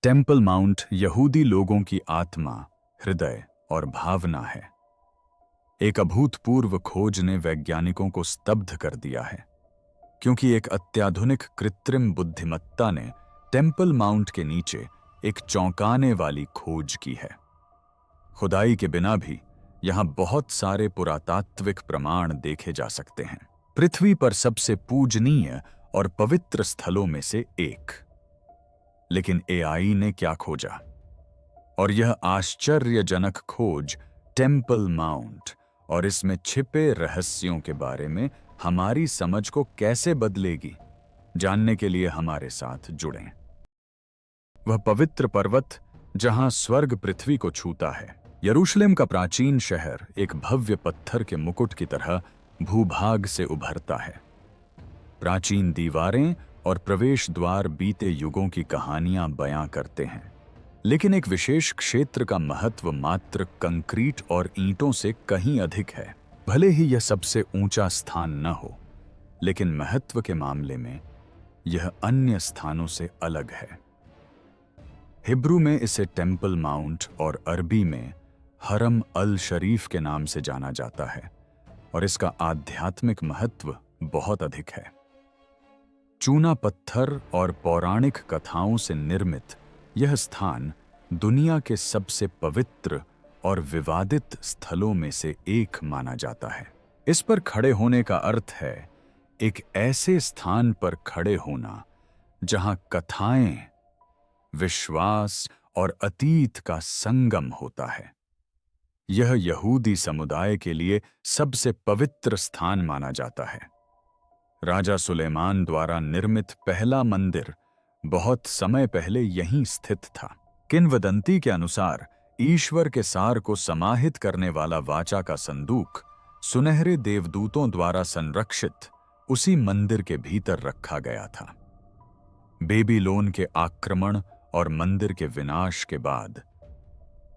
Temple mount यहूदी लोगों की आत्मा, हृदय और भावना है। एक अभूतपूर्व खोज ने वैज्ञानिकों को स्तब्ध कर दिया है, क्योंकि एक अत्याधुनिक कृत्रिम बुद्धिमत्ता ने टेम्पल माउंट के नीचे एक चौंकाने वाली खोज की है। खुदाई के बिना भी यहां बहुत सारे पुरातात्विक प्रमाण देखे जा सकते हैं। पृथ्वी पर सबसे पूजनीय और पवित्र स्थलों में से एक। लेकिन एआई ने क्या खोजा? और यह आश्चर्यजनक खोज टेम्पल माउंट और इसमें छिपे रहस्यों के बारे में हमारी समझ को कैसे बदलेगी, जानने के लिए हमारे साथ जुड़ें। वह पवित्र पर्वत जहां स्वर्ग पृथ्वी को छूता है। यरूशलेम का प्राचीन शहर एक भव्य पत्थर के मुकुट की तरह भूभाग से उभरता है। प्राचीन दीवारें और प्रवेश द्वार बीते युगों की कहानियां बयां करते हैं, लेकिन एक विशेष क्षेत्र का महत्व मात्र कंक्रीट और ईंटों से कहीं अधिक है। भले ही यह सबसे ऊंचा स्थान न हो, लेकिन महत्व के मामले में यह अन्य स्थानों से अलग है। हिब्रू में इसे टेम्पल माउंट और अरबी में हरम अल शरीफ के नाम से जाना जाता है, और इसका आध्यात्मिक महत्व बहुत अधिक है। चूना पत्थर और पौराणिक कथाओं से निर्मित यह स्थान दुनिया के सबसे पवित्र और विवादित स्थलों में से एक माना जाता है। इस पर खड़े होने का अर्थ है एक ऐसे स्थान पर खड़े होना जहां कथाएं, विश्वास और अतीत का संगम होता है। यह यहूदी समुदाय के लिए सबसे पवित्र स्थान माना जाता है। राजा सुलेमान द्वारा निर्मित पहला मंदिर बहुत समय पहले यहीं स्थित था। किंवदंती के अनुसार ईश्वर के सार को समाहित करने वाला वाचा का संदूक सुनहरे देवदूतों द्वारा संरक्षित उसी मंदिर के भीतर रखा गया था। बेबीलोन के आक्रमण और मंदिर के विनाश के बाद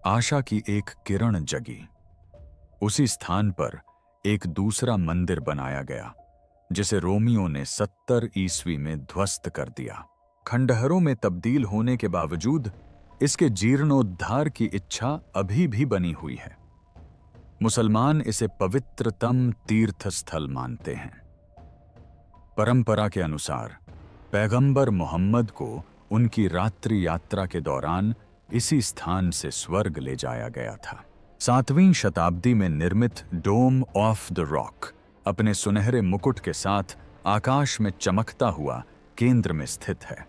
आशा की एक किरण जगी। उसी स्थान पर एक दूसरा मंदिर बनाया गया, जिसे रोमियों ने 70 ईस्वी में ध्वस्त कर दिया। खंडहरों में तब्दील होने के बावजूद इसके जीर्णोद्धार की इच्छा अभी भी बनी हुई है। मुसलमान इसे पवित्रतम तीर्थ स्थल मानते हैं। परंपरा के अनुसार पैगंबर मोहम्मद को उनकी रात्रि यात्रा के दौरान इसी स्थान से स्वर्ग ले जाया गया था। 7वीं शताब्दी में निर्मित डोम ऑफ द रॉक अपने सुनहरे मुकुट के साथ आकाश में चमकता हुआ केंद्र में स्थित है।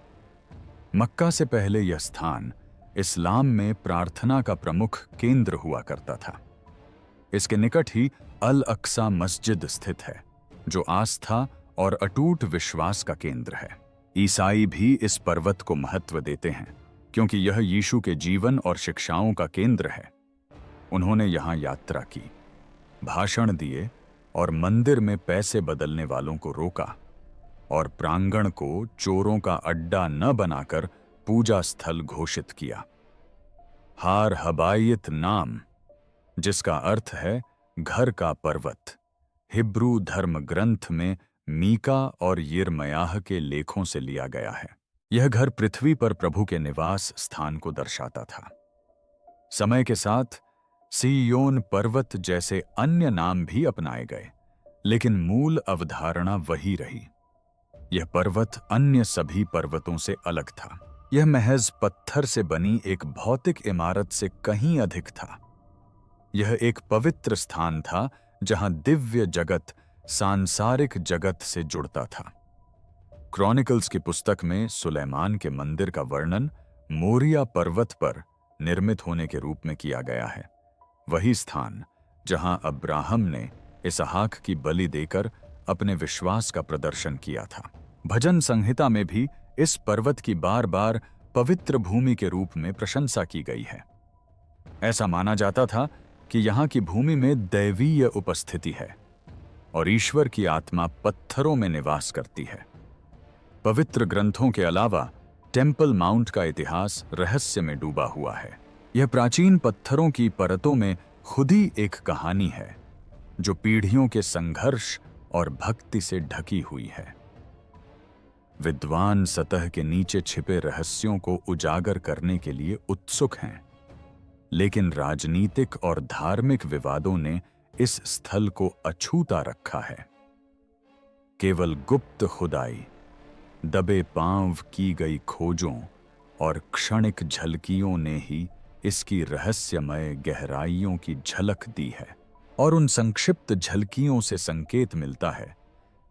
मक्का से पहले यह स्थान इस्लाम में प्रार्थना का प्रमुख केंद्र हुआ करता था। इसके निकट ही अल अक्सा मस्जिद स्थित है, जो आस्था और अटूट विश्वास का केंद्र है। ईसाई भी इस पर्वत को महत्व देते हैं, क्योंकि यह यीशु के जीवन और शिक्षाओं का केंद्र है। उन्होंने यहां यात्रा की, भाषण दिए और मंदिर में पैसे बदलने वालों को रोका, और प्रांगण को चोरों का अड्डा न बनाकर पूजा स्थल घोषित किया। हार हबायत नाम, जिसका अर्थ है घर का पर्वत, हिब्रू धर्म ग्रंथ में मीका और यिर्मयाह के लेखों से लिया गया है। यह घर पृथ्वी पर प्रभु के निवास स्थान को दर्शाता था। समय के साथ सिय्योन पर्वत जैसे अन्य नाम भी अपनाए गए, लेकिन मूल अवधारणा वही रही। यह पर्वत अन्य सभी पर्वतों से अलग था। यह महज पत्थर से बनी एक भौतिक इमारत से कहीं अधिक था। यह एक पवित्र स्थान था जहां दिव्य जगत सांसारिक जगत से जुड़ता था। क्रॉनिकल्स की पुस्तक में सुलेमान के मंदिर का वर्णन मोरिया पर्वत पर निर्मित होने के रूप में किया गया है। वही स्थान जहां अब्राहम ने इसहाक की बलि देकर अपने विश्वास का प्रदर्शन किया था। भजन संहिता में भी इस पर्वत की बार बार पवित्र भूमि के रूप में प्रशंसा की गई है। ऐसा माना जाता था कि यहाँ की भूमि में दैवीय उपस्थिति है और ईश्वर की आत्मा पत्थरों में निवास करती है। पवित्र ग्रंथों के अलावा टेम्पल माउंट का इतिहास रहस्य में डूबा हुआ है। यह प्राचीन पत्थरों की परतों में खुद ही एक कहानी है, जो पीढ़ियों के संघर्ष और भक्ति से ढकी हुई है। विद्वान सतह के नीचे छिपे रहस्यों को उजागर करने के लिए उत्सुक हैं, लेकिन राजनीतिक और धार्मिक विवादों ने इस स्थल को अछूता रखा है। केवल गुप्त खुदाई, दबे पांव की गई खोजों और क्षणिक झलकियों ने ही इसकी रहस्यमय गहराइयों की झलक दी है, और उन संक्षिप्त झलकियों से संकेत मिलता है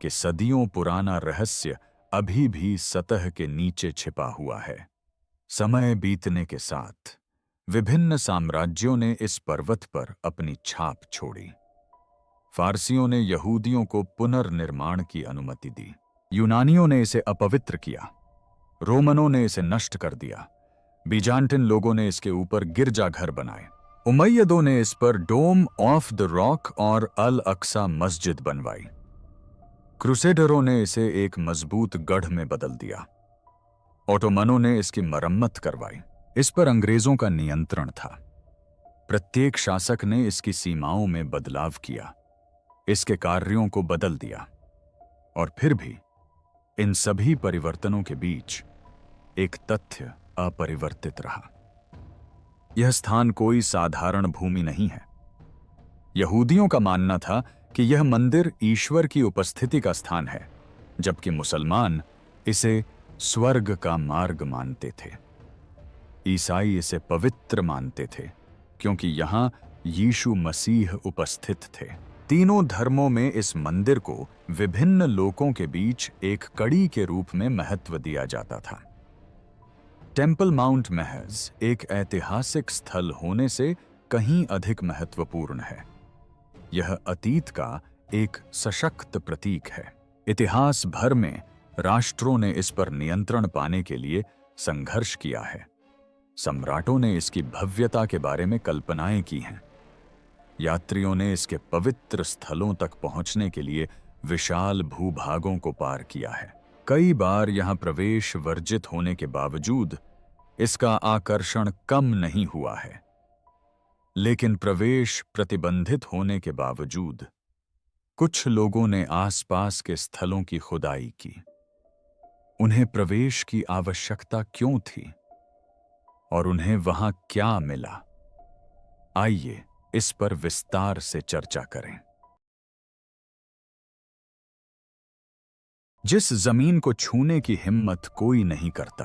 कि सदियों पुराना रहस्य अभी भी सतह के नीचे छिपा हुआ है। समय बीतने के साथ विभिन्न साम्राज्यों ने इस पर्वत पर अपनी छाप छोड़ी। फारसियों ने यहूदियों को पुनर्निर्माण की अनुमति दी, यूनानियों ने इसे अपवित्र किया, रोमनों ने इसे नष्ट कर दिया, बीजांटिन लोगों ने इसके ऊपर गिरजाघर बनाए, उमैयदों ने इस पर डोम ऑफ द रॉक और अल अक्सा मस्जिद बनवाई, क्रूसेडरों ने इसे एक मजबूत गढ़ में बदल दिया, ओटोमनों ने इसकी मरम्मत करवाई। इस पर अंग्रेजों का नियंत्रण था। प्रत्येक शासक ने इसकी सीमाओं में बदलाव किया, इसके कार्यों को बदल दिया, और फिर भी इन सभी परिवर्तनों के बीच एक तथ्य अपरिवर्तित रहा। यह स्थान कोई साधारण भूमि नहीं है। यहूदियों का मानना था कि यह मंदिर ईश्वर की उपस्थिति का स्थान है, जबकि मुसलमान इसे स्वर्ग का मार्ग मानते थे। ईसाई इसे पवित्र मानते थे क्योंकि यहां यीशु मसीह उपस्थित थे। तीनों धर्मों में इस मंदिर को विभिन्न लोकों के बीच एक कड़ी के रूप में महत्व दिया जाता था। टेंपल माउंट महज एक ऐतिहासिक स्थल होने से कहीं अधिक महत्वपूर्ण है। यह अतीत का एक सशक्त प्रतीक है। इतिहास भर में राष्ट्रों ने इस पर नियंत्रण पाने के लिए संघर्ष किया है। सम्राटों ने इसकी भव्यता के बारे में कल्पनाएं की हैं। यात्रियों ने इसके पवित्र स्थलों तक पहुंचने के लिए विशाल भूभागों को पार किया है। कई बार यहां प्रवेश वर्जित होने के बावजूद इसका आकर्षण कम नहीं हुआ है, लेकिन प्रवेश प्रतिबंधित होने के बावजूद कुछ लोगों ने आसपास के स्थलों की खुदाई की। उन्हें प्रवेश की आवश्यकता क्यों थी और उन्हें वहां क्या मिला? आइए इस पर विस्तार से चर्चा करें। जिस जमीन को छूने की हिम्मत कोई नहीं करता,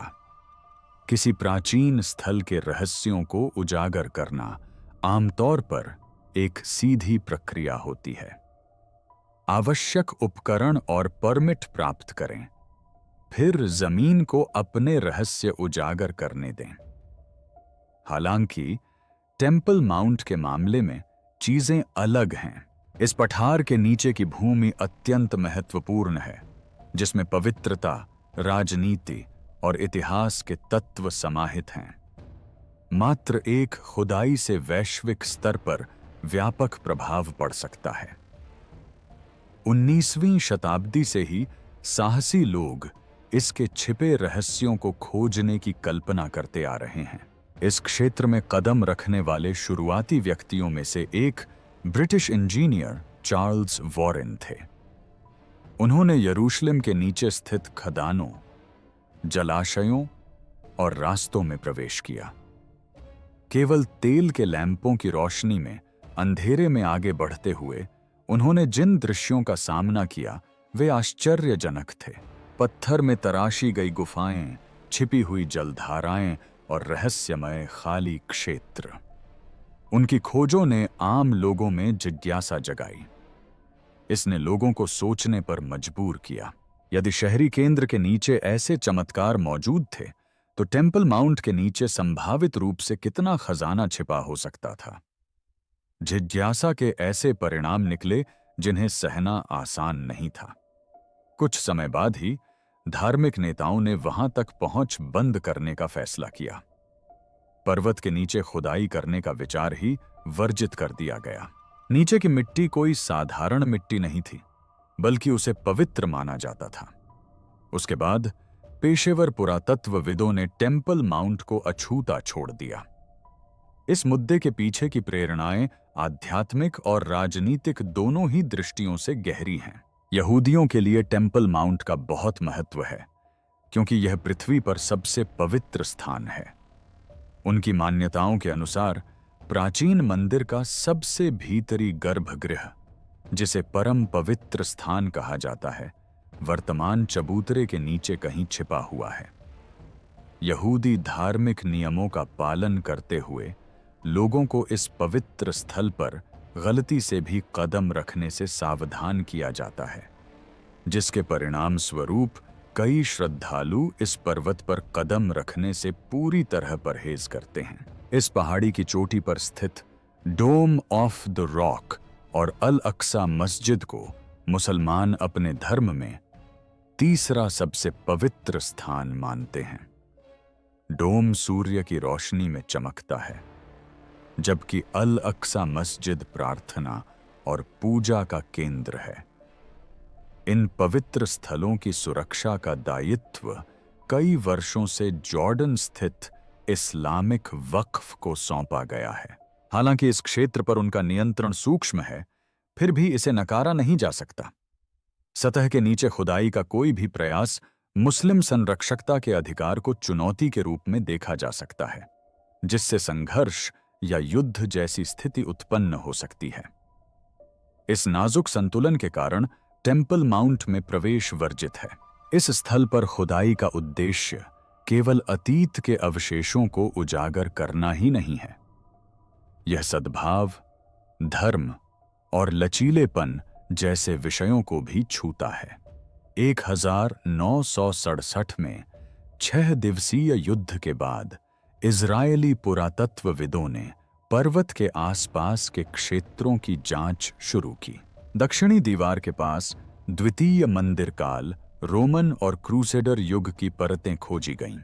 किसी प्राचीन स्थल के रहस्यों को उजागर करना आमतौर पर एक सीधी प्रक्रिया होती है। आवश्यक उपकरण और परमिट प्राप्त करें, फिर जमीन को अपने रहस्य उजागर करने दें। हालांकि टेंपल माउंट के मामले में चीजें अलग हैं। इस पठार के नीचे की भूमि अत्यंत महत्वपूर्ण है, जिसमें पवित्रता, राजनीति और इतिहास के तत्व समाहित हैं। मात्र एक खुदाई से वैश्विक स्तर पर व्यापक प्रभाव पड़ सकता है। 19वीं शताब्दी से ही साहसी लोग इसके छिपे रहस्यों को खोजने की कल्पना करते आ रहे हैं। इस क्षेत्र में कदम रखने वाले शुरुआती व्यक्तियों में से एक ब्रिटिश इंजीनियर चार्ल्स वॉरेन थे। उन्होंने यरूशलेम के नीचे स्थित खदानों, जलाशयों और रास्तों में प्रवेश किया। केवल तेल के लैंपों की रोशनी में अंधेरे में आगे बढ़ते हुए उन्होंने जिन दृश्यों का सामना किया वे आश्चर्यजनक थे। पत्थर में तराशी गई गुफाएं, छिपी हुई जलधाराएं और रहस्यमय खाली क्षेत्र। उनकी खोजों ने आम लोगों में जिज्ञासा जगाई। इसने लोगों को सोचने पर मजबूर किया। यदि शहरी केंद्र के नीचे ऐसे चमत्कार मौजूद थे, तो टेंपल माउंट के नीचे संभावित रूप से कितना खजाना छिपा हो सकता था। जिज्ञासा के ऐसे परिणाम निकले जिन्हें सहना आसान नहीं था। कुछ समय बाद ही धार्मिक नेताओं ने वहां तक पहुंच बंद करने का फैसला किया। पर्वत के नीचे खुदाई करने का विचार ही वर्जित कर दिया गया। नीचे की मिट्टी कोई साधारण मिट्टी नहीं थी, बल्कि उसे पवित्र माना जाता था। उसके बाद पेशेवर पुरातत्वविदों ने टेंपल माउंट को अछूता छोड़ दिया। इस मुद्दे के पीछे की प्रेरणाएं आध्यात्मिक और राजनीतिक दोनों ही दृष्टियों से गहरी हैं। यहूदियों के लिए टेंपल माउंट का बहुत महत्व है, क्योंकि यह पृथ्वी पर सबसे पवित्र स्थान है। उनकी मान्यताओं के अनुसार प्राचीन मंदिर का सबसे भीतरी गर्भगृह, जिसे परम पवित्र स्थान कहा जाता है, वर्तमान चबूतरे के नीचे कहीं छिपा हुआ है। यहूदी धार्मिक नियमों का पालन करते हुए लोगों को इस पवित्र स्थल पर गलती से भी कदम रखने से सावधान किया जाता है, जिसके परिणाम स्वरूप कई श्रद्धालु इस पर्वत पर कदम रखने से पूरी तरह परहेज करते हैं। इस पहाड़ी की चोटी पर स्थित डोम ऑफ द रॉक और अल अक्सा मस्जिद को मुसलमान अपने धर्म में तीसरा सबसे पवित्र स्थान मानते हैं। डोम सूर्य की रोशनी में चमकता है, जबकि अल अक्सा मस्जिद प्रार्थना और पूजा का केंद्र है। इन पवित्र स्थलों की सुरक्षा का दायित्व कई वर्षों से जॉर्डन स्थित इस्लामिक वक्फ को सौंपा गया है। हालांकि इस क्षेत्र पर उनका नियंत्रण सूक्ष्म है, फिर भी इसे नकारा नहीं जा सकता। सतह के नीचे खुदाई का कोई भी प्रयास मुस्लिम संरक्षकता के अधिकार को चुनौती के रूप में देखा जा सकता है, जिससे संघर्ष या युद्ध जैसी स्थिति उत्पन्न हो सकती है। इस नाजुक संतुलन के कारण टेम्पल माउंट में प्रवेश वर्जित है। इस स्थल पर खुदाई का उद्देश्य केवल अतीत के अवशेषों को उजागर करना ही नहीं है। यह सद्भाव, धर्म और लचीलेपन जैसे विषयों को भी छूता है। 1967 में 6 दिवसीय युद्ध के बाद इजरायली पुरातत्वविदों ने पर्वत के आसपास के क्षेत्रों की जांच शुरू की। दक्षिणी दीवार के पास द्वितीय मंदिर काल, रोमन और क्रूसेडर युग की परतें खोजी गईं।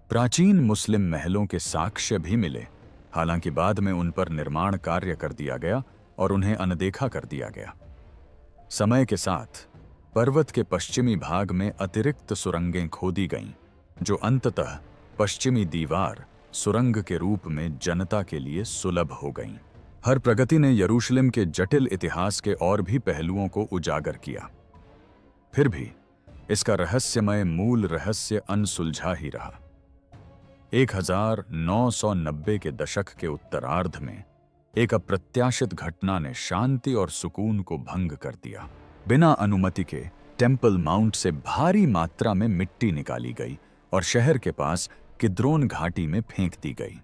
प्राचीन मुस्लिम महलों के साक्ष्य भी मिले, हालांकि बाद में उन पर निर्माण कार्य कर दिया गया और उन्हें अनदेखा कर दिया गया। समय के साथ पर्वत के पश्चिमी भाग में अतिरिक्त सुरंगें खोदी गईं, जो अंततः पश्चिमी दीवार सुरंग के रूप में जनता के लिए सुलभ हो गईं। हर प्रगति ने यरूशलेम के जटिल इतिहास के और भी पहलुओं को उजागर किया। फिर भी इसका रहस्यमय मूल रहस्य अनसुलझा ही रहा। 1990 के दशक के उत्तरार्ध में एक अप्रत्याशित घटना ने शांति और सुकून को भंग कर दिया। बिना अनुमति के टेम्पल माउंट से भारी मात्रा में मिट्टी निकाली गई और शहर के पास किद्रोन घाटी में फेंक दी गई।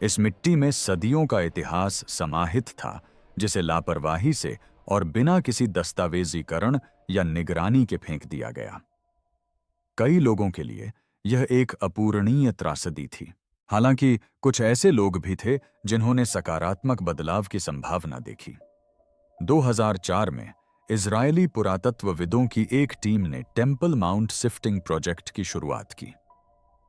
इस मिट्टी में सदियों का इतिहास समाहित था, जिसे लापरवाही से और बिना किसी दस्तावेजीकरण या निगरानी के फेंक दिया गया। कई लोगों के लिए यह एक अपूरणीय त्रासदी थी। हालांकि कुछ ऐसे लोग भी थे जिन्होंने सकारात्मक बदलाव की संभावना देखी। 2004 में इजरायली पुरातत्वविदों की एक टीम ने टेम्पल माउंट शिफ्टिंग प्रोजेक्ट की शुरुआत की।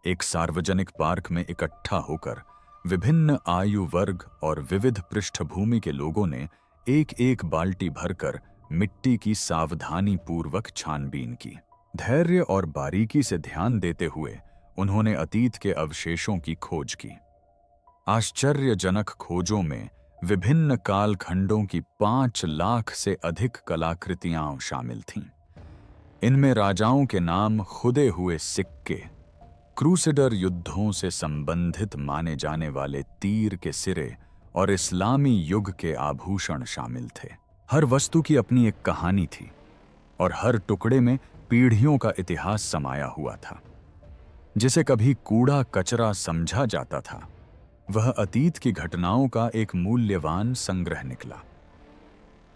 एक सार्वजनिक पार्क में इकट्ठा होकर विभिन्न आयु वर्ग और विविध पृष्ठभूमि के लोगों ने एक-एक बाल्टी भरकर मिट्टी की सावधानी पूर्वक छानबीन की। धैर्य और बारीकी से ध्यान देते हुए उन्होंने अतीत के अवशेषों की खोज की। आश्चर्यजनक खोजों में विभिन्न कालखंडों की 5 लाख से अधिक कलाकृतियां शामिल थीं। इनमें राजाओं के नाम खुदे हुए सिक्के, क्रूसेडर युद्धों से संबंधित माने जाने वाले तीर के सिरे और इस्लामी युग के आभूषण शामिल थे। हर वस्तु की अपनी एक कहानी थी और हर टुकड़े में पीढ़ियों का इतिहास समाया हुआ था। जिसे कभी कूड़ा कचरा समझा जाता था, वह अतीत की घटनाओं का एक मूल्यवान संग्रह निकला।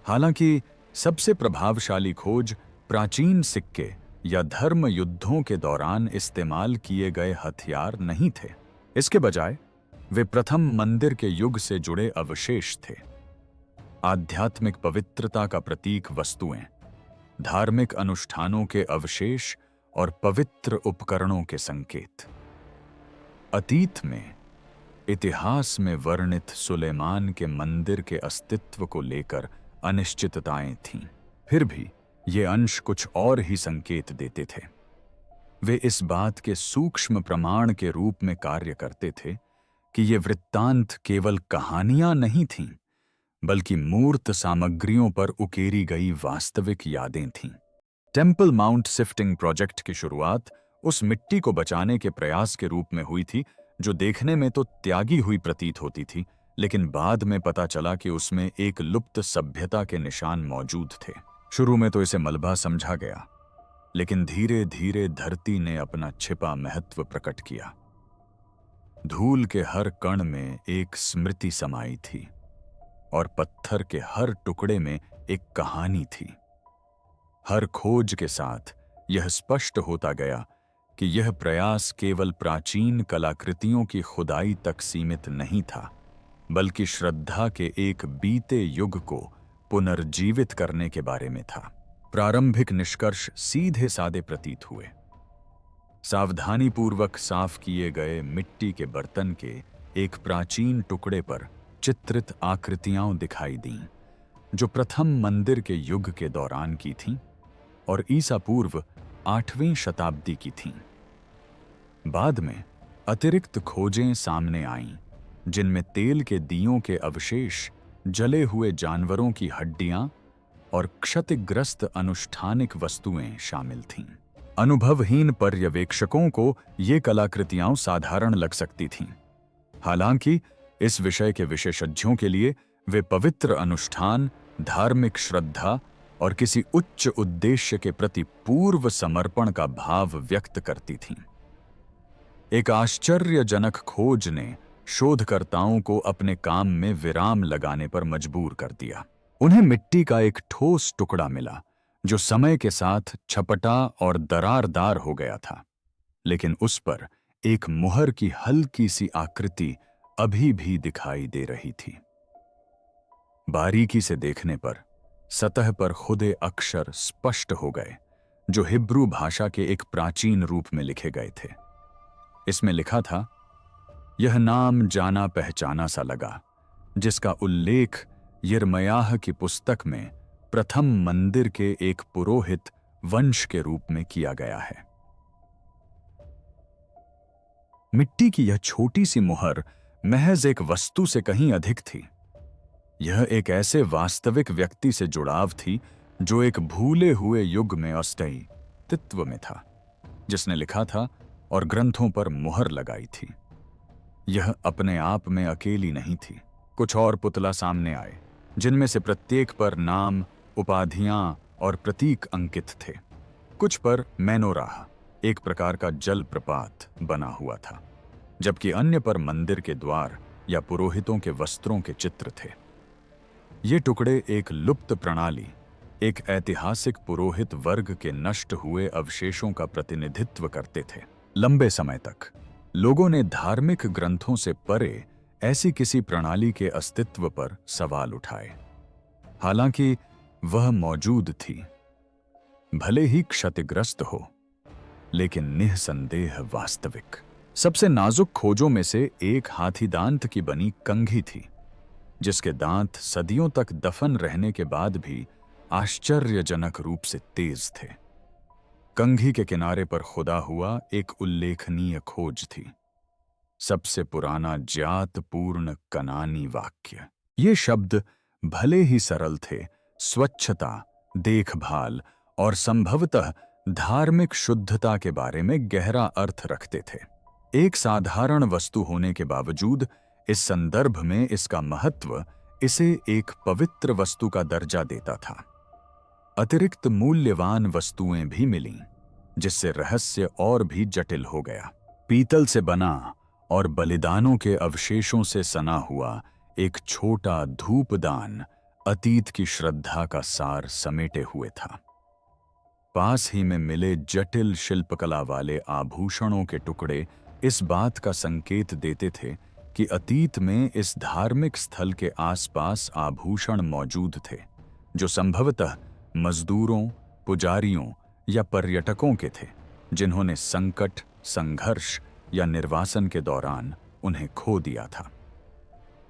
हालांकि सबसे प्रभावशाली खोज प्राचीन सिक्के या धर्म युद्धों के दौरान इस्तेमाल किए गए हथियार नहीं थे। इसके बजाय वे प्रथम मंदिर के युग से जुड़े अवशेष थे। आध्यात्मिक पवित्रता का प्रतीक वस्तुएं, धार्मिक अनुष्ठानों के अवशेष और पवित्र उपकरणों के संकेत। अतीत में इतिहास में वर्णित सुलेमान के मंदिर के अस्तित्व को लेकर अनिश्चितताएं थीं। फिर भी ये अंश कुछ और ही संकेत देते थे। वे इस बात के सूक्ष्म प्रमाण के रूप में कार्य करते थे कि ये वृत्तांत केवल कहानियां नहीं थीं, बल्कि मूर्त सामग्रियों पर उकेरी गई वास्तविक यादें थीं। टेम्पल माउंट सिफ्टिंग प्रोजेक्ट की शुरुआत उस मिट्टी को बचाने के प्रयास के रूप में हुई थी जो देखने में तो त्यागी हुई प्रतीत होती थी, लेकिन बाद में पता चला कि उसमें एक लुप्त सभ्यता के निशान मौजूद थे। शुरू में तो इसे मलबा समझा गया, लेकिन धीरे धीरे धरती ने अपना छिपा महत्व प्रकट किया। धूल के हर कण में एक स्मृति समाई थी और पत्थर के हर टुकड़े में एक कहानी थी। हर खोज के साथ यह स्पष्ट होता गया कि यह प्रयास केवल प्राचीन कलाकृतियों की खुदाई तक सीमित नहीं था, बल्कि श्रद्धा के एक बीते युग को पुनर्जीवित करने के बारे में था। प्रारंभिक निष्कर्ष सीधे सादे प्रतीत हुए। सावधानीपूर्वक साफ किए गए मिट्टी के बर्तन के एक प्राचीन टुकड़े पर चित्रित आकृतियां दिखाई दीं, जो प्रथम मंदिर के युग के दौरान की थीं और ईसा पूर्व 8वीं शताब्दी की थीं। बाद में अतिरिक्त खोजें सामने आईं, जिनमें तेल के दियों के अवशेष, जले हुए जानवरों की हड्डियां और क्षतिग्रस्त अनुष्ठानिक वस्तुएं शामिल थीं। अनुभवहीन पर्यवेक्षकों को ये कलाकृतियां साधारण लग सकती थीं। हालांकि इस विषय के विशेषज्ञों के लिए वे पवित्र अनुष्ठान, धार्मिक श्रद्धा और किसी उच्च उद्देश्य के प्रति पूर्व समर्पण का भाव व्यक्त करती थीं। एक आश्चर्यजनक खोज ने शोधकर्ताओं को अपने काम में विराम लगाने पर मजबूर कर दिया। उन्हें मिट्टी का एक ठोस टुकड़ा मिला जो समय के साथ छपटा और दरारदार हो गया था, लेकिन उस पर एक मुहर की हल्की सी आकृति अभी भी दिखाई दे रही थी। बारीकी से देखने पर सतह पर खुदे अक्षर स्पष्ट हो गए, जो हिब्रू भाषा के एक प्राचीन रूप में लिखे गए थे। इसमें लिखा था, यह नाम जाना पहचाना सा लगा, जिसका उल्लेख यिर्मयाह की पुस्तक में प्रथम मंदिर के एक पुरोहित वंश के रूप में किया गया है। मिट्टी की यह छोटी सी मुहर महज एक वस्तु से कहीं अधिक थी। यह एक ऐसे वास्तविक व्यक्ति से जुड़ाव थी जो एक भूले हुए युग में अस्तित्व में था, जिसने लिखा था और ग्रंथों पर मुहर लगाई थी। यह अपने आप में अकेली नहीं थी। कुछ और पुतला सामने आए, जिनमें से प्रत्येक पर नाम, उपाधियां और प्रतीक अंकित थे। कुछ पर मेनोराह, एक प्रकार का जल प्रपात, बना हुआ था, जबकि अन्य पर मंदिर के द्वार या पुरोहितों के वस्त्रों के चित्र थे। ये टुकड़े एक लुप्त प्रणाली, एक ऐतिहासिक पुरोहित वर्ग के नष्ट हुए अवशेषों का प्रतिनिधित्व करते थे। लंबे समय तक लोगों ने धार्मिक ग्रंथों से परे ऐसी किसी प्रणाली के अस्तित्व पर सवाल उठाए। हालांकि वह मौजूद थी, भले ही क्षतिग्रस्त हो, लेकिन निःसंदेह वास्तविक। सबसे नाजुक खोजों में से एक हाथी दांत की बनी कंघी थी, जिसके दांत सदियों तक दफन रहने के बाद भी आश्चर्यजनक रूप से तेज थे। कंघी के किनारे पर खुदा हुआ एक उल्लेखनीय खोज थी, सबसे पुराना ज्ञात पूर्ण कनानी वाक्य। ये शब्द भले ही सरल थे, स्वच्छता, देखभाल और संभवतः धार्मिक शुद्धता के बारे में गहरा अर्थ रखते थे। एक साधारण वस्तु होने के बावजूद इस संदर्भ में इसका महत्व इसे एक पवित्र वस्तु का दर्जा देता था। अतिरिक्त मूल्यवान वस्तुएं भी मिलीं, जिससे रहस्य और भी जटिल हो गया। पीतल से बना और बलिदानों के अवशेषों से सना हुआ एक छोटा धूपदान अतीत की श्रद्धा का सार समेटे हुए था। पास ही में मिले जटिल शिल्पकला वाले आभूषणों के टुकड़े इस बात का संकेत देते थे कि अतीत में इस धार्मिक स्थल के आसपास आभूषण मौजूद थे, जो संभवतः मजदूरों, पुजारियों या पर्यटकों के थे, जिन्होंने संकट, संघर्ष या निर्वासन के दौरान उन्हें खो दिया था।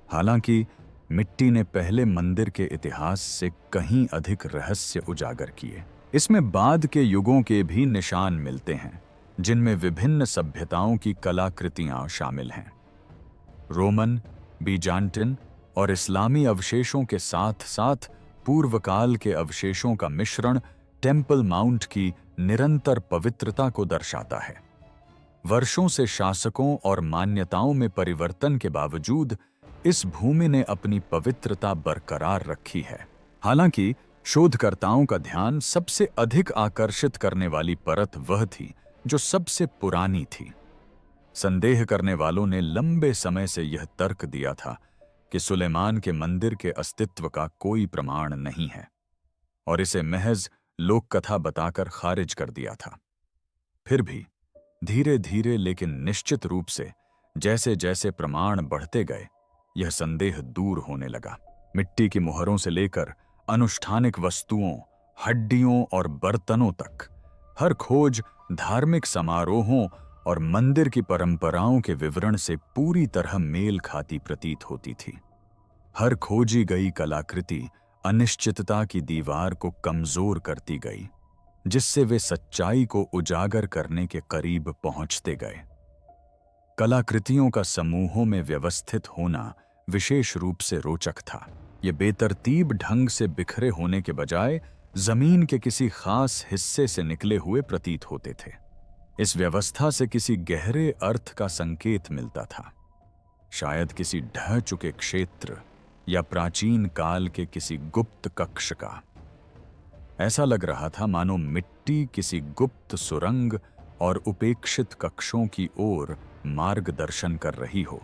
हालांकि मिट्टी ने पहले मंदिर के इतिहास से कहीं अधिक रहस्य उजागर किए। इसमें बाद के युगों के भी निशान मिलते हैं, जिनमें विभिन्न सभ्यताओं की कलाकृतियां शामिल हैं। रोमन, बीजांटिन और इस्लामी अवशेषों के साथ साथ पूर्वकाल के अवशेषों का मिश्रण टेम्पल माउंट की निरंतर पवित्रता को दर्शाता है। वर्षों से शासकों और मान्यताओं में परिवर्तन के बावजूद इस भूमि ने अपनी पवित्रता बरकरार रखी है। हालांकि शोधकर्ताओं का ध्यान सबसे अधिक आकर्षित करने वाली परत वह थी जो सबसे पुरानी थी। संदेह करने वालों ने लंबे समय से यह तर्क दिया था कि सुलेमान के मंदिर के अस्तित्व का कोई प्रमाण नहीं है और इसे महज लोककथा बताकर खारिज कर दिया था। फिर भी धीरे धीरे लेकिन निश्चित रूप से जैसे जैसे प्रमाण बढ़ते गए, यह संदेह दूर होने लगा। मिट्टी की मुहरों से लेकर अनुष्ठानिक वस्तुओं, हड्डियों और बर्तनों तक हर खोज धार्मिक समारोहों और मंदिर की परंपराओं के विवरण से पूरी तरह मेल खाती प्रतीत होती थी। हर खोजी गई कलाकृति अनिश्चितता की दीवार को कमजोर करती गई, जिससे वे सच्चाई को उजागर करने के करीब पहुंचते गए। कलाकृतियों का समूहों में व्यवस्थित होना विशेष रूप से रोचक था। ये बेतरतीब ढंग से बिखरे होने के बजाय जमीन के किसी खास हिस्से से निकले हुए प्रतीत होते थे। इस व्यवस्था से किसी गहरे अर्थ का संकेत मिलता था, शायद किसी ढह चुके क्षेत्र या प्राचीन काल के किसी गुप्त कक्ष का। ऐसा लग रहा था मानो मिट्टी किसी गुप्त सुरंग और उपेक्षित कक्षों की ओर मार्गदर्शन कर रही हो,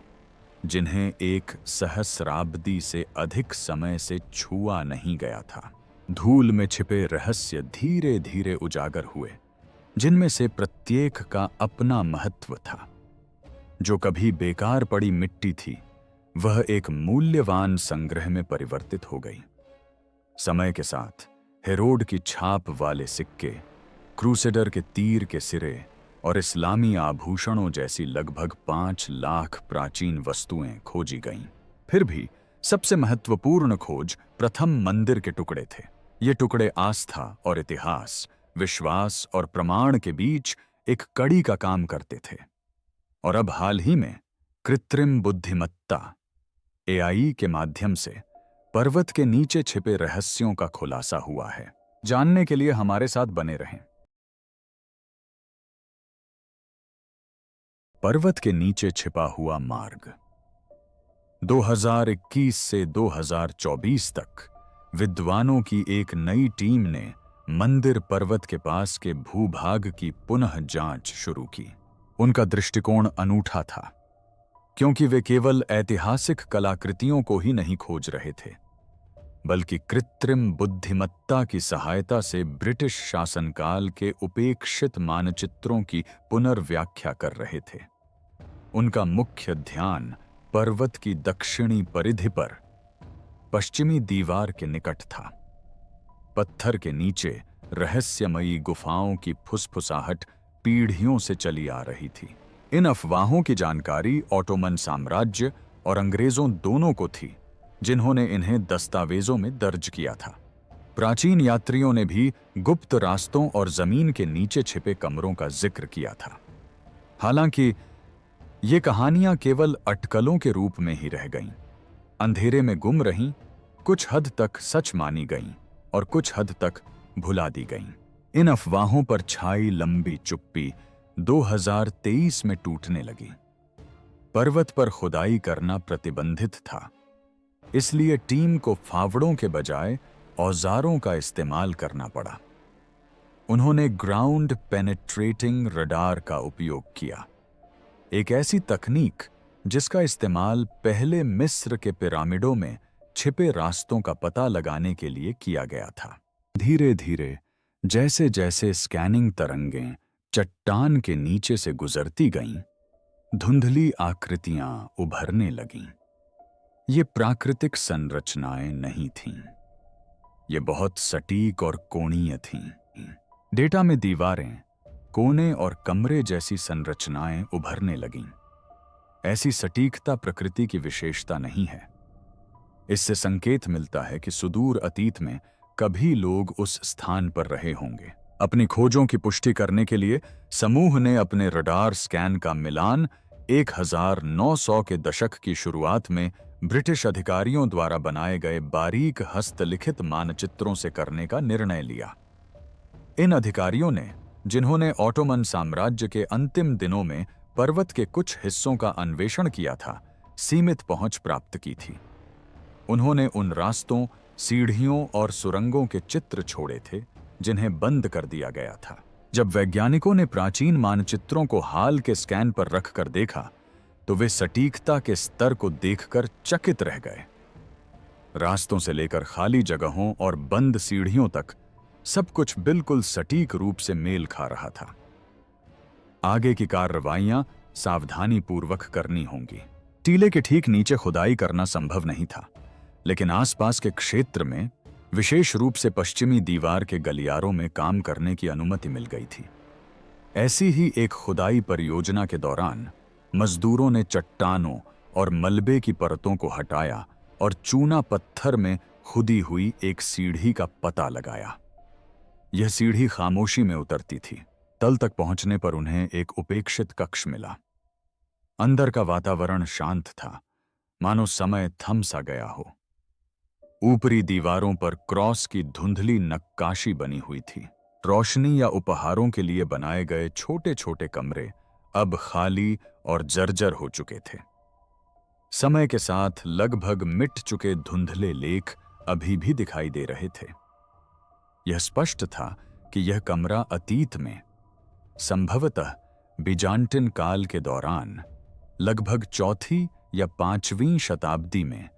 जिन्हें एक सहस्राब्दी से अधिक समय से छुआ नहीं गया था। धूल में छिपे रहस्य धीरे धीरे उजागर हुए, जिनमें से प्रत्येक का अपना महत्व था। जो कभी बेकार पड़ी मिट्टी थी, वह एक मूल्यवान संग्रह में परिवर्तित हो गई। समय के साथ हेरोड की छाप वाले सिक्के, क्रूसेडर के तीर के सिरे और इस्लामी आभूषणों जैसी लगभग 5 लाख प्राचीन वस्तुएं खोजी गईं। फिर भी सबसे महत्वपूर्ण खोज प्रथम मंदिर के टुकड़े थे। ये टुकड़े आस्था और इतिहास, विश्वास और प्रमाण के बीच एक कड़ी का काम करते थे। और अब हाल ही में कृत्रिम बुद्धिमत्ता AI के माध्यम से पर्वत के नीचे छिपे रहस्यों का खुलासा हुआ है। जानने के लिए हमारे साथ बने रहें। पर्वत के नीचे छिपा हुआ मार्ग। 2021 से 2024 तक विद्वानों की एक नई टीम ने मंदिर पर्वत के पास के भूभाग की पुनः जांच शुरू की। उनका दृष्टिकोण अनूठा था, क्योंकि वे केवल ऐतिहासिक कलाकृतियों को ही नहीं खोज रहे थे, बल्कि कृत्रिम बुद्धिमत्ता की सहायता से ब्रिटिश शासनकाल के उपेक्षित मानचित्रों की पुनर्व्याख्या कर रहे थे। उनका मुख्य ध्यान पर्वत की दक्षिणी परिधि पर पश्चिमी दीवार के निकट था। पत्थर के नीचे रहस्यमयी गुफाओं की फुसफुसाहट पीढ़ियों से चली आ रही थी। इन अफवाहों की जानकारी ऑटोमन साम्राज्य और अंग्रेजों दोनों को थी, जिन्होंने इन्हें दस्तावेजों में दर्ज किया था। प्राचीन यात्रियों ने भी गुप्त रास्तों और जमीन के नीचे छिपे कमरों का जिक्र किया था। हालांकि ये कहानियां केवल अटकलों के रूप में ही रह गईं, अंधेरे में गुम रहीं, कुछ हद तक सच मानी गईं और कुछ हद तक भुला दी गईं। इन अफवाहों पर छाई लंबी चुप्पी 2023 में टूटने लगी। पर्वत पर खुदाई करना प्रतिबंधित था, इसलिए टीम को फावड़ों के बजाय औजारों का इस्तेमाल करना पड़ा। उन्होंने ग्राउंड पेनेट्रेटिंग रडार का उपयोग किया, एक ऐसी तकनीक जिसका इस्तेमाल पहले मिस्र के पिरामिडों में छिपे रास्तों का पता लगाने के लिए किया गया था। धीरे धीरे जैसे जैसे स्कैनिंग तरंगें चट्टान के नीचे से गुजरती गईं, धुंधली आकृतियां उभरने लगीं। ये प्राकृतिक संरचनाएं नहीं थीं, ये बहुत सटीक और कोणीय थीं। डेटा में दीवारें, कोने और कमरे जैसी संरचनाएं उभरने लगीं। ऐसी सटीकता प्रकृति की विशेषता नहीं है। इससे संकेत मिलता है कि सुदूर अतीत में कभी लोग उस स्थान पर रहे होंगे। अपनी खोजों की पुष्टि करने के लिए समूह ने अपने रडार स्कैन का मिलान 1900 के दशक की शुरुआत में ब्रिटिश अधिकारियों द्वारा बनाए गए बारीक हस्तलिखित मानचित्रों से करने का निर्णय लिया। इन अधिकारियों ने, जिन्होंने ऑटोमन साम्राज्य के अंतिम दिनों में पर्वत के कुछ हिस्सों का अन्वेषण किया था, सीमित पहुंच प्राप्त की थी। उन्होंने उन रास्तों, सीढ़ियों और सुरंगों के चित्र छोड़े थे जिन्हें बंद कर दिया गया था। जब वैज्ञानिकों ने प्राचीन मानचित्रों को हाल के स्कैन पर रखकर देखा, तो वे सटीकता के स्तर को देखकर चकित रह गए। रास्तों से लेकर खाली जगहों और बंद सीढ़ियों तक सब कुछ बिल्कुल सटीक रूप से मेल खा रहा था। आगे की कार्रवाइयां सावधानीपूर्वक करनी होंगी। टीले के ठीक नीचे खुदाई करना संभव नहीं था, लेकिन आसपास के क्षेत्र में, विशेष रूप से पश्चिमी दीवार के गलियारों में काम करने की अनुमति मिल गई थी। ऐसी ही एक खुदाई परियोजना के दौरान मजदूरों ने चट्टानों और मलबे की परतों को हटाया और चूना पत्थर में खुदी हुई एक सीढ़ी का पता लगाया। यह सीढ़ी खामोशी में उतरती थी। तल तक पहुंचने पर उन्हें एक उपेक्षित कक्ष मिला। अंदर का वातावरण शांत था, मानो समय थम सा गया हो। ऊपरी दीवारों पर क्रॉस की धुंधली नक्काशी बनी हुई थी। रोशनी या उपहारों के लिए बनाए गए छोटे छोटे कमरे अब खाली और जर्जर हो चुके थे। समय के साथ लगभग मिट चुके धुंधले लेख अभी भी दिखाई दे रहे थे। यह स्पष्ट था कि यह कमरा अतीत में, संभवतः बिजान्टिन काल के दौरान, लगभग 4वीं या 5वीं शताब्दी में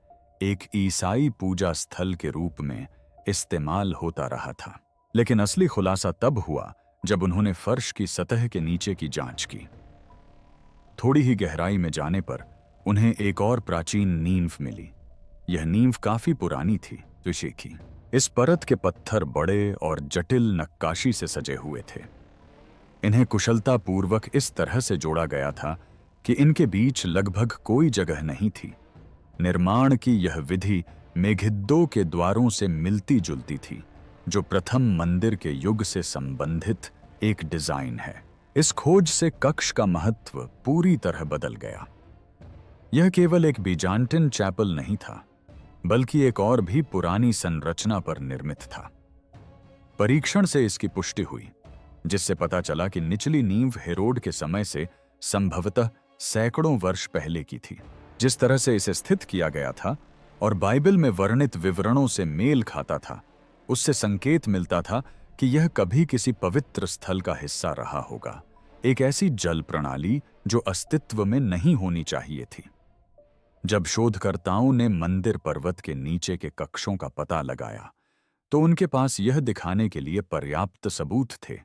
एक ईसाई पूजा स्थल के रूप में इस्तेमाल होता रहा था। लेकिन असली खुलासा तब हुआ जब उन्होंने फर्श की सतह के नीचे की जांच की। थोड़ी ही गहराई में जाने पर उन्हें एक और प्राचीन नींव मिली। यह नींव काफी पुरानी थी, त्रिशेखी। इस परत के पत्थर बड़े और जटिल नक्काशी से सजे हुए थे। इन्हें कुशलतापूर्वक इस तरह से जोड़ा गया था कि इनके बीच लगभग कोई जगह नहीं थी। निर्माण की यह विधि मेघिद्दो के द्वारों से मिलती जुलती थी, जो प्रथम मंदिर के युग से संबंधित एक डिजाइन है। इस खोज से कक्ष का महत्व पूरी तरह बदल गया। यह केवल एक बिजान्टिन चैपल नहीं था, बल्कि एक और भी पुरानी संरचना पर निर्मित था। परीक्षण से इसकी पुष्टि हुई, जिससे पता चला कि निचली नींव हेरोड के समय से संभवतः सैकड़ों वर्ष पहले की थी। जिस तरह से इसे स्थित किया गया था और बाइबल में वर्णित विवरणों से मेल खाता था, उससे संकेत मिलता था कि यह कभी किसी पवित्र स्थल का हिस्सा रहा होगा, एक ऐसी जल प्रणाली जो अस्तित्व में नहीं होनी चाहिए थी। जब शोधकर्ताओं ने मंदिर पर्वत के नीचे के कक्षों का पता लगाया, तो उनके पास यह दिखाने के लिए पर्याप्त सबूत थे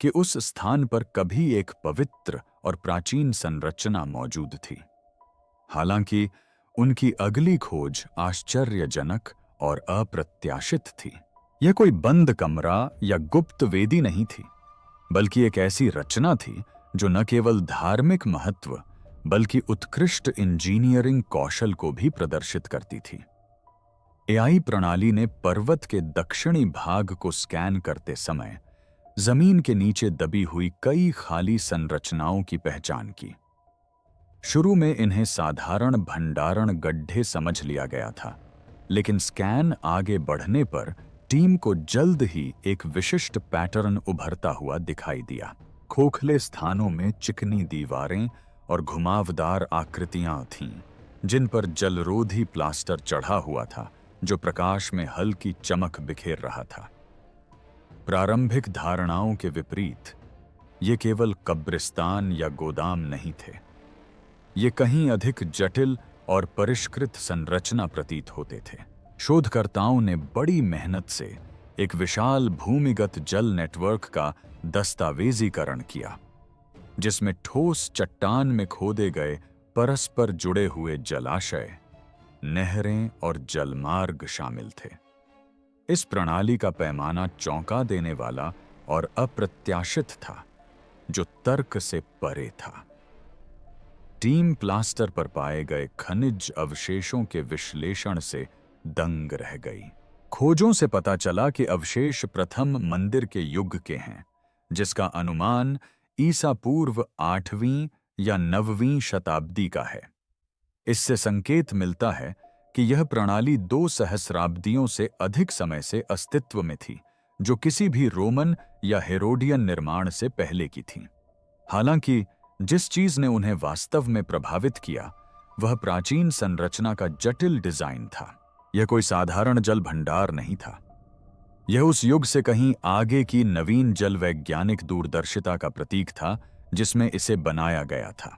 कि उस स्थान पर कभी एक पवित्र और प्राचीन संरचना मौजूद थी। हालांकि उनकी अगली खोज आश्चर्यजनक और अप्रत्याशित थी। यह कोई बंद कमरा या गुप्त वेदी नहीं थी, बल्कि एक ऐसी रचना थी जो न केवल धार्मिक महत्व बल्कि उत्कृष्ट इंजीनियरिंग कौशल को भी प्रदर्शित करती थी। एआई प्रणाली ने पर्वत के दक्षिणी भाग को स्कैन करते समय जमीन के नीचे दबी हुई कई खाली संरचनाओं की पहचान की। शुरू में इन्हें साधारण भंडारण गड्ढे समझ लिया गया था, लेकिन स्कैन आगे बढ़ने पर टीम को जल्द ही एक विशिष्ट पैटर्न उभरता हुआ दिखाई दिया। खोखले स्थानों में चिकनी दीवारें और घुमावदार आकृतियां थीं, जिन पर जलरोधी प्लास्टर चढ़ा हुआ था, जो प्रकाश में हल्की चमक बिखेर रहा था। प्रारंभिक धारणाओं के विपरीत, ये केवल कब्रिस्तान या गोदाम नहीं थे। ये कहीं अधिक जटिल और परिष्कृत संरचना प्रतीत होते थे। शोधकर्ताओं ने बड़ी मेहनत से एक विशाल भूमिगत जल नेटवर्क का दस्तावेजीकरण किया, जिसमें ठोस चट्टान में खोदे गए परस्पर जुड़े हुए जलाशय, नहरें और जलमार्ग शामिल थे। इस प्रणाली का पैमाना चौंका देने वाला और अप्रत्याशित था, जो तर्क से परे था। टीम प्लास्टर पर पाए गए खनिज अवशेषों के विश्लेषण से दंग रह गई। खोजों से पता चला कि अवशेष प्रथम मंदिर के युग के हैं, जिसका अनुमान ईसा पूर्व 8वीं या 9वीं शताब्दी का है। इससे संकेत मिलता है कि यह प्रणाली 2 सहस्राब्दियों से अधिक समय से अस्तित्व में थी, जो किसी भी रोमन या हेरोडियन निर्माण से पहले की थीं। हालांकि जिस चीज ने उन्हें वास्तव में प्रभावित किया वह प्राचीन संरचना का जटिल डिजाइन था। यह कोई साधारण जल भंडार नहीं था। यह उस युग से कहीं आगे की नवीन जल वैज्ञानिक दूरदर्शिता का प्रतीक था जिसमें इसे बनाया गया था।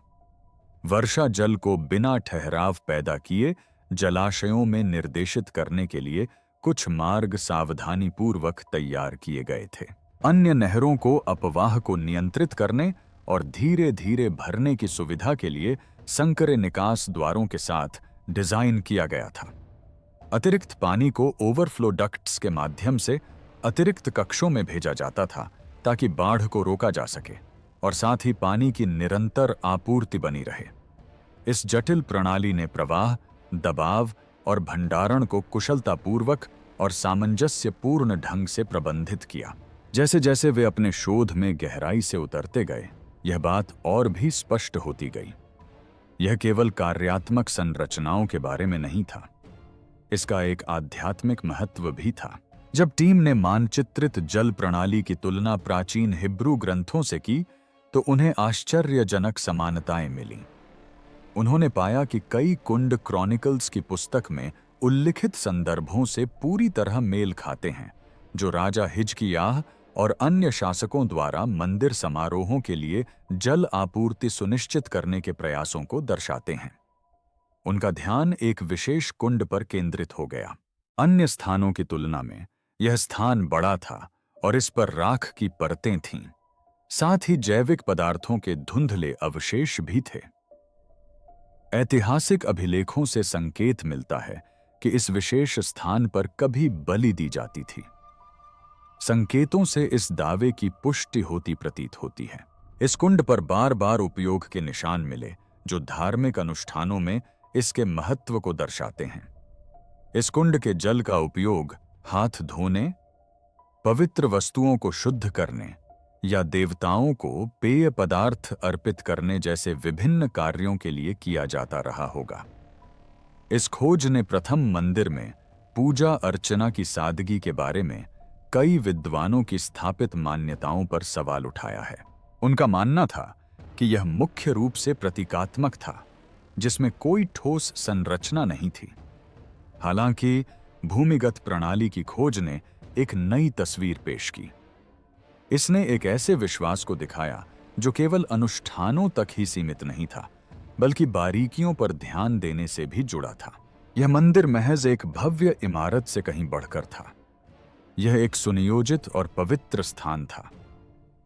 वर्षा जल को बिना ठहराव पैदा किए जलाशयों में निर्देशित करने के लिए कुछ मार्ग सावधानीपूर्वक तैयार किए गए थे। अन्य नहरों को अपवाह को नियंत्रित करने और धीरे धीरे भरने की सुविधा के लिए संकरे निकास द्वारों के साथ डिजाइन किया गया था। अतिरिक्त पानी को ओवरफ्लो डक्ट्स के माध्यम से अतिरिक्त कक्षों में भेजा जाता था ताकि बाढ़ को रोका जा सके और साथ ही पानी की निरंतर आपूर्ति बनी रहे। इस जटिल प्रणाली ने प्रवाह, दबाव और भंडारण को कुशलतापूर्वक और सामंजस्यपूर्ण ढंग से प्रबंधित किया। जैसे जैसे वे अपने शोध में गहराई से उतरते गए, यह बात और भी स्पष्ट होती गई। यह केवल कार्यात्मक संरचनाओं के बारे में नहीं था, इसका एक आध्यात्मिक महत्व भी था। जब टीम ने मानचित्रित जल प्रणाली की तुलना प्राचीन हिब्रू ग्रंथों से की तो उन्हें आश्चर्यजनक समानताएं मिलीं। उन्होंने पाया कि कई कुंड क्रॉनिकल्स की पुस्तक में उल्लिखित संदर्भों से पूरी तरह मेल खाते हैं, जो राजा हिजकिय्याह और अन्य शासकों द्वारा मंदिर समारोहों के लिए जल आपूर्ति सुनिश्चित करने के प्रयासों को दर्शाते हैं। उनका ध्यान एक विशेष कुंड पर केंद्रित हो गया। अन्य स्थानों की तुलना में यह स्थान बड़ा था और इस पर राख की परतें थीं। साथ ही जैविक पदार्थों के धुंधले अवशेष भी थे। ऐतिहासिक अभिलेखों से संकेत मिलता है कि इस विशेष स्थान पर कभी बलि दी जाती थी। संकेतों से इस दावे की पुष्टि होती प्रतीत होती है। इस कुंड पर बार बार उपयोग के निशान मिले, जो धार्मिक अनुष्ठानों में इसके महत्व को दर्शाते हैं। इस कुंड के जल का उपयोग हाथ धोने, पवित्र वस्तुओं को शुद्ध करने या देवताओं को पेय पदार्थ अर्पित करने जैसे विभिन्न कार्यों के लिए किया जाता रहा होगा। इस खोज ने प्रथम मंदिर में पूजा अर्चना की सादगी के बारे में कई विद्वानों की स्थापित मान्यताओं पर सवाल उठाया है। उनका मानना था कि यह मुख्य रूप से प्रतीकात्मक था, जिसमें कोई ठोस संरचना नहीं थी। हालांकि भूमिगत प्रणाली की खोज ने एक नई तस्वीर पेश की। इसने एक ऐसे विश्वास को दिखाया जो केवल अनुष्ठानों तक ही सीमित नहीं था, बल्कि बारीकियों पर ध्यान देने से भी जुड़ा था। यह मंदिर महज एक भव्य इमारत से कहीं बढ़कर था। यह एक सुनियोजित और पवित्र स्थान था,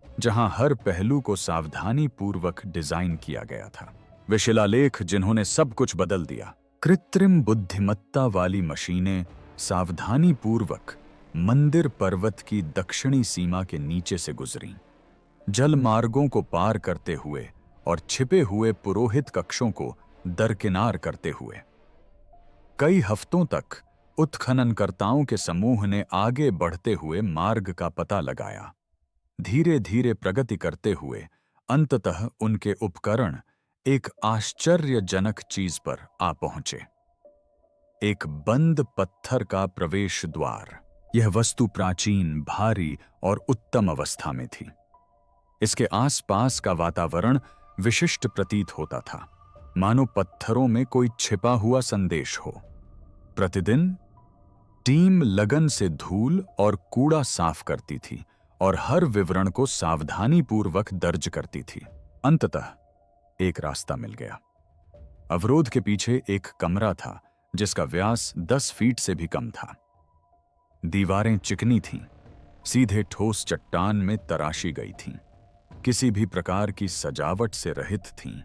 जहां हर पहलू को सावधानी पूर्वक डिजाइन किया गया था। वे शिलालेख जिन्होंने सब कुछ बदल दिया। कृत्रिम बुद्धिमत्ता वाली मशीनें सावधानी पूर्वक मंदिर पर्वत की दक्षिणी सीमा के नीचे से गुजरीं, जल मार्गों को पार करते हुए और छिपे हुए पुरोहित कक्षों को दरकिनार करते हुए। कई हफ्तों तक उत्खननकर्ताओं के समूह ने आगे बढ़ते हुए मार्ग का पता लगाया। धीरे धीरे प्रगति करते हुए अंततः उनके उपकरण एक आश्चर्यजनक चीज पर आ पहुंचे, एक बंद पत्थर का प्रवेश द्वार। यह वस्तु प्राचीन, भारी और उत्तम अवस्था में थी। इसके आसपास का वातावरण विशिष्ट प्रतीत होता था, मानो पत्थरों में कोई छिपा हुआ संदेश हो। प्रतिदिन टीम लगन से धूल और कूड़ा साफ करती थी और हर विवरण को सावधानीपूर्वक दर्ज करती थी। अंततः एक रास्ता मिल गया। अवरोध के पीछे एक कमरा था जिसका व्यास 10 फीट से भी कम था। दीवारें चिकनी थीं, सीधे ठोस चट्टान में तराशी गई थीं, किसी भी प्रकार की सजावट से रहित थीं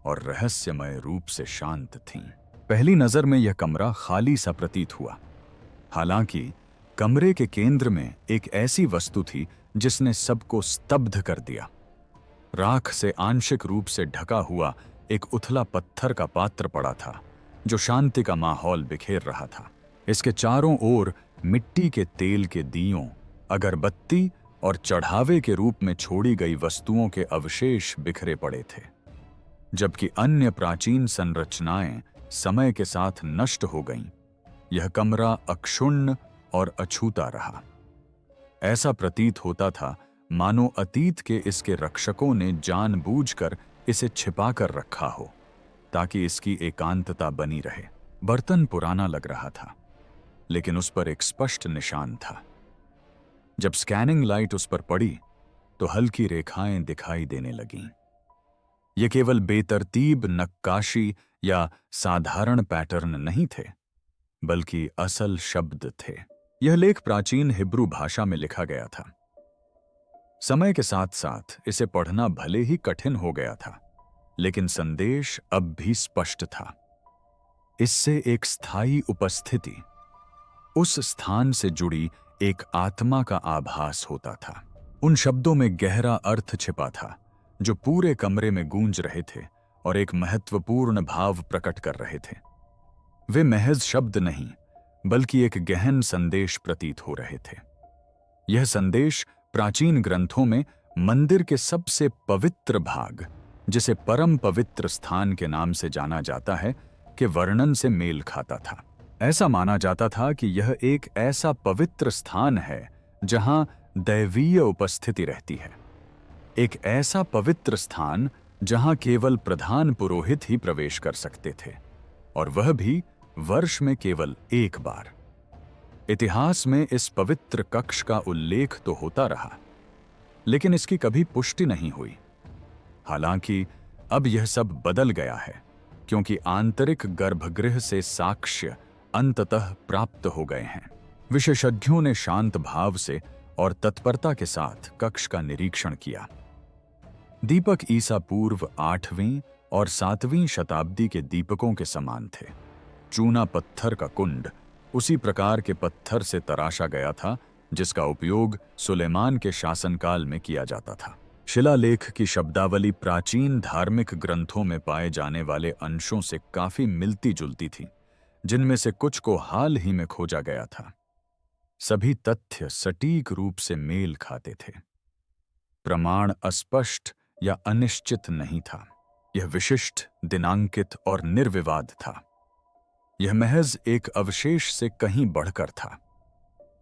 और रहस्यमय रूप से शांत थीं। पहली नजर में यह कमरा खाली सा प्रतीत हुआ। हालांकि कमरे के केंद्र में एक ऐसी वस्तु थी जिसने सबको स्तब्ध कर दिया। राख से आंशिक रूप से ढका हुआ एक उथला पत्थर का पात्र पड़ा था, जो शांति का माहौल बिखेर रहा था। इसके चारों ओर मिट्टी के तेल के दियों, अगरबत्ती और चढ़ावे के रूप में छोड़ी गई वस्तुओं के अवशेष बिखरे पड़े थे, जबकि अन्य प्राचीन संरचनाएं समय के साथ नष्ट हो गईं। यह कमरा अक्षुण्ण और अछूता रहा। ऐसा प्रतीत होता था मानो अतीत के इसके रक्षकों ने जानबूझकर इसे छिपा कर रखा हो ताकि इसकी एकांतता बनी रहे। बर्तन पुराना लग रहा था, लेकिन उस पर एक स्पष्ट निशान था। जब स्कैनिंग लाइट उस पर पड़ी तो हल्की रेखाएं दिखाई देने लगीं। ये केवल बेतरतीब नक्काशी या साधारण पैटर्न नहीं थे, बल्कि असल शब्द थे। यह लेख प्राचीन हिब्रू भाषा में लिखा गया था। समय के साथ साथ इसे पढ़ना भले ही कठिन हो गया था, लेकिन संदेश अब भी स्पष्ट था। इससे एक स्थायी उपस्थिति, उस स्थान से जुड़ी एक आत्मा का आभास होता था। उन शब्दों में गहरा अर्थ छिपा था जो पूरे कमरे में गूंज रहे थे और एक महत्वपूर्ण भाव प्रकट कर रहे थे। वे महज शब्द नहीं, बल्कि एक गहन संदेश प्रतीत हो रहे थे। यह संदेश प्राचीन ग्रंथों में मंदिर के सबसे पवित्र भाग, जिसे परम पवित्र स्थान के नाम से जाना जाता है, के वर्णन से मेल खाता था। ऐसा माना जाता था कि यह एक ऐसा पवित्र स्थान है जहां दैवीय उपस्थिति रहती है। एक ऐसा पवित्र स्थान जहां केवल प्रधान पुरोहित ही प्रवेश कर सकते थे, और वह भी वर्ष में केवल एक बार। इतिहास में इस पवित्र कक्ष का उल्लेख तो होता रहा, लेकिन इसकी कभी पुष्टि नहीं हुई। हालांकि अब यह सब बदल गया है, क्योंकि आंतरिक गर्भगृह से साक्ष्य अंततः प्राप्त हो गए हैं। विशेषज्ञों ने शांत भाव से और तत्परता के साथ कक्ष का निरीक्षण किया। दीपक ईसा पूर्व 8वीं और 7वीं शताब्दी के दीपकों के समान थे। चूना पत्थर का कुंड उसी प्रकार के पत्थर से तराशा गया था जिसका उपयोग सुलेमान के शासनकाल में किया जाता था। शिलालेख की शब्दावली प्राचीन धार्मिक ग्रंथों में पाए जाने वाले अंशों से काफी मिलती जुलती थी, जिनमें से कुछ को हाल ही में खोजा गया था। सभी तथ्य सटीक रूप से मेल खाते थे। प्रमाण अस्पष्ट या अनिश्चित नहीं था। यह विशिष्ट, दिनांकित और निर्विवाद था। यह महज एक अवशेष से कहीं बढ़कर था।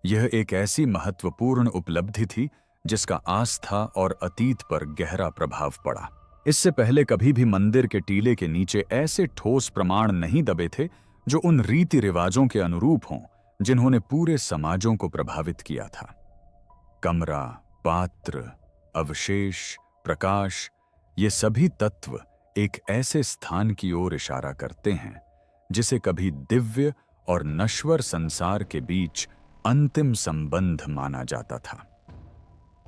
यह एक ऐसी महत्वपूर्ण उपलब्धि थी जिसका आस्था और अतीत पर गहरा प्रभाव पड़ा। इससे पहले कभी भी मंदिर के टीले के नीचे ऐसे ठोस प्रमाण नहीं दबे थे जो उन रीति रिवाजों के अनुरूप हों जिन्होंने पूरे समाजों को प्रभावित किया था। कमरा, पात्र, अवशेष, प्रकाश, ये सभी तत्व एक ऐसे स्थान की ओर इशारा करते हैं जिसे कभी दिव्य और नश्वर संसार के बीच अंतिम संबंध माना जाता था।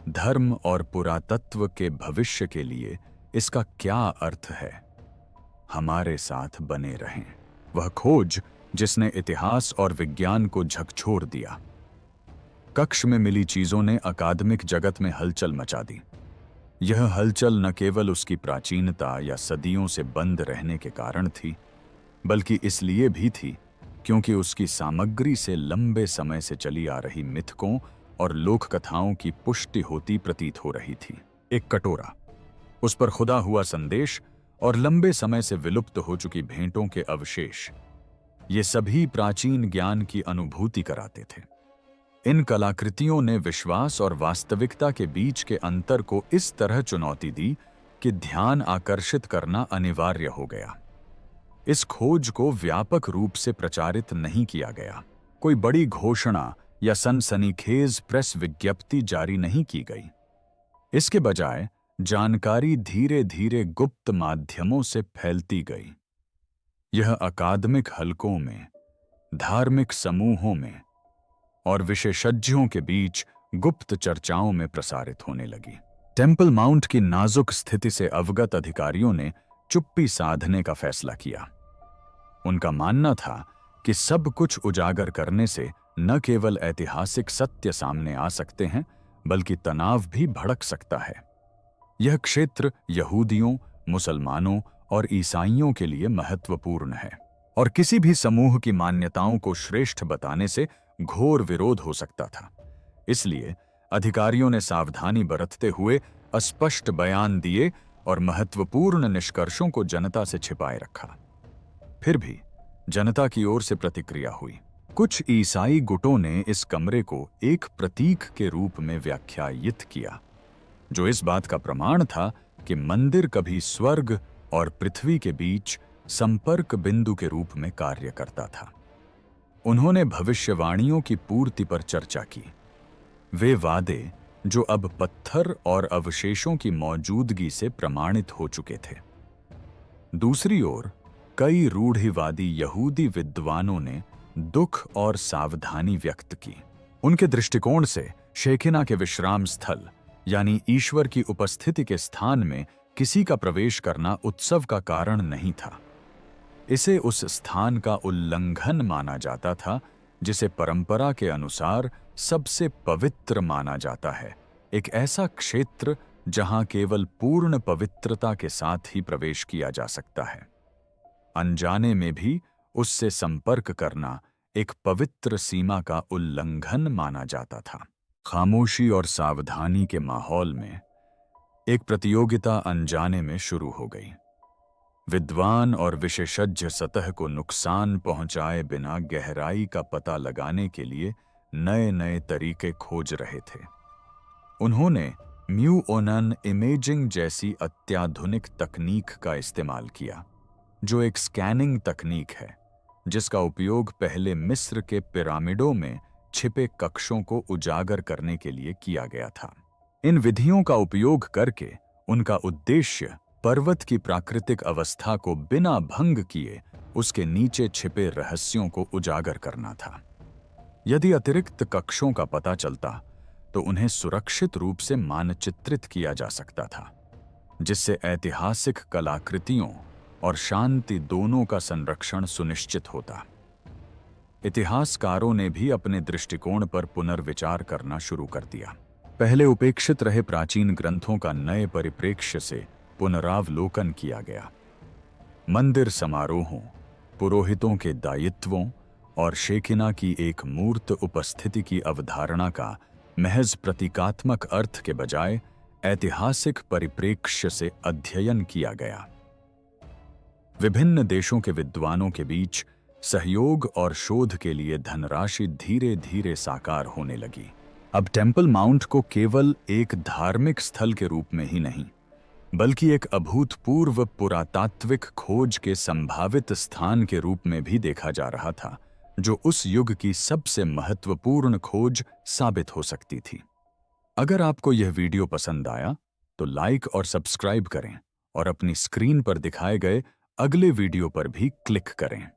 धर्म और पुरातत्व के भविष्य के लिए इसका क्या अर्थ है? हमारे साथ बने रहें। वह खोज जिसने इतिहास और विज्ञान को झकझोर दिया। कक्ष में मिली चीजों ने अकादमिक जगत में हलचल मचा दी। यह हलचल न केवल उसकी प्राचीनता या सदियों से बंद रहने के कारण थी, बल्कि इसलिए भी थी क्योंकि उसकी सामग्री से लंबे समय से चली आ रही मिथकों और लोक कथाओं की पुष्टि होती प्रतीत हो रही थी। एक कटोरा, उस पर खुदा हुआ संदेश और लंबे समय से विलुप्त हो चुकी भेंटों के अवशेष, ये सभी प्राचीन ज्ञान की अनुभूति कराते थे। इन कलाकृतियों ने विश्वास और वास्तविकता के बीच के अंतर को इस तरह चुनौती दी कि ध्यान आकर्षित करना अनिवार्य हो गया। इस खोज को व्यापक रूप से प्रचारित नहीं किया गया। कोई बड़ी घोषणा या सनसनीखेज प्रेस विज्ञप्ति जारी नहीं की गई। इसके बजाय जानकारी धीरे धीरे गुप्त माध्यमों से फैलती गई। यह अकादमिक हलकों में, धार्मिक समूहों में और विशेषज्ञों के बीच गुप्त चर्चाओं में प्रसारित होने लगी। टेम्पल माउंट की नाजुक स्थिति से अवगत अधिकारियों ने चुप्पी साधने का फैसला किया। उनका मानना था कि सब कुछ उजागर करने से न केवल ऐतिहासिक सत्य सामने आ सकते हैं, बल्कि तनाव भी भड़क सकता है। यह क्षेत्र यहूदियों, मुसलमानों और ईसाइयों के लिए महत्वपूर्ण है, और किसी भी समूह की मान्यताओं को श्रेष्ठ बताने से घोर विरोध हो सकता था। इसलिए अधिकारियों ने सावधानी बरतते हुए अस्पष्ट बयान दिए और महत्वपूर्ण निष्कर्षों को जनता से छिपाए रखा। फिर भी जनता की ओर से प्रतिक्रिया हुई। कुछ ईसाई गुटों ने इस कमरे को एक प्रतीक के रूप में व्याख्यायित किया, जो इस बात का प्रमाण था कि मंदिर कभी स्वर्ग और पृथ्वी के बीच संपर्क बिंदु के रूप में कार्य करता था। उन्होंने भविष्यवाणियों की पूर्ति पर चर्चा की, वे वादे जो अब पत्थर और अवशेषों की मौजूदगी से प्रमाणित हो चुके थे। दूसरी ओर कई रूढ़िवादी यहूदी विद्वानों ने दुख और सावधानी व्यक्त की। उनके दृष्टिकोण से शेकिना के विश्राम स्थल यानी ईश्वर की उपस्थिति के स्थान में किसी का प्रवेश करना उत्सव का कारण नहीं था। इसे उस स्थान का उल्लंघन माना जाता था जिसे परंपरा के अनुसार सबसे पवित्र माना जाता है, एक ऐसा क्षेत्र जहां केवल पूर्ण पवित्रता के साथ ही प्रवेश किया जा सकता है। अनजाने में भी उससे संपर्क करना एक पवित्र सीमा का उल्लंघन माना जाता था। खामोशी और सावधानी के माहौल में एक प्रतियोगिता अनजाने में शुरू हो गई। विद्वान और विशेषज्ञ सतह को नुकसान पहुंचाए बिना गहराई का पता लगाने के लिए नए नए तरीके खोज रहे थे। उन्होंने म्यूओनन इमेजिंग जैसी अत्याधुनिक तकनीक का इस्तेमाल किया, जो एक स्कैनिंग तकनीक है जिसका उपयोग पहले मिस्र के पिरामिडों में छिपे कक्षों को उजागर करने के लिए किया गया था। इन विधियों का उपयोग करके उनका उद्देश्य पर्वत की प्राकृतिक अवस्था को बिना भंग किए उसके नीचे छिपे रहस्यों को उजागर करना था। यदि अतिरिक्त कक्षों का पता चलता तो उन्हें सुरक्षित रूप से मानचित्रित किया जा सकता था, जिससे ऐतिहासिक कलाकृतियों और शांति दोनों का संरक्षण सुनिश्चित होता। इतिहासकारों ने भी अपने दृष्टिकोण पर पुनर्विचार करना शुरू कर दिया। पहले उपेक्षित रहे प्राचीन ग्रंथों का नए परिप्रेक्ष्य से पुनरावलोकन किया गया। मंदिर समारोहों, पुरोहितों के दायित्वों और शेकिना की एक मूर्त उपस्थिति की अवधारणा का महज प्रतीकात्मक अर्थ के बजाय ऐतिहासिक परिप्रेक्ष्य से अध्ययन किया गया। विभिन्न देशों के विद्वानों के बीच सहयोग और शोध के लिए धनराशि धीरे धीरे साकार होने लगी। अब टेम्पल माउंट को केवल एक धार्मिक स्थल के रूप में ही नहीं, बल्कि एक अभूतपूर्व पुरातात्विक खोज के संभावित स्थान के रूप में भी देखा जा रहा था, जो उस युग की सबसे महत्वपूर्ण खोज साबित हो सकती थी। अगर आपको यह वीडियो पसंद आया तो लाइक और सब्सक्राइब करें और अपनी स्क्रीन पर दिखाए गए अगले वीडियो पर भी क्लिक करें।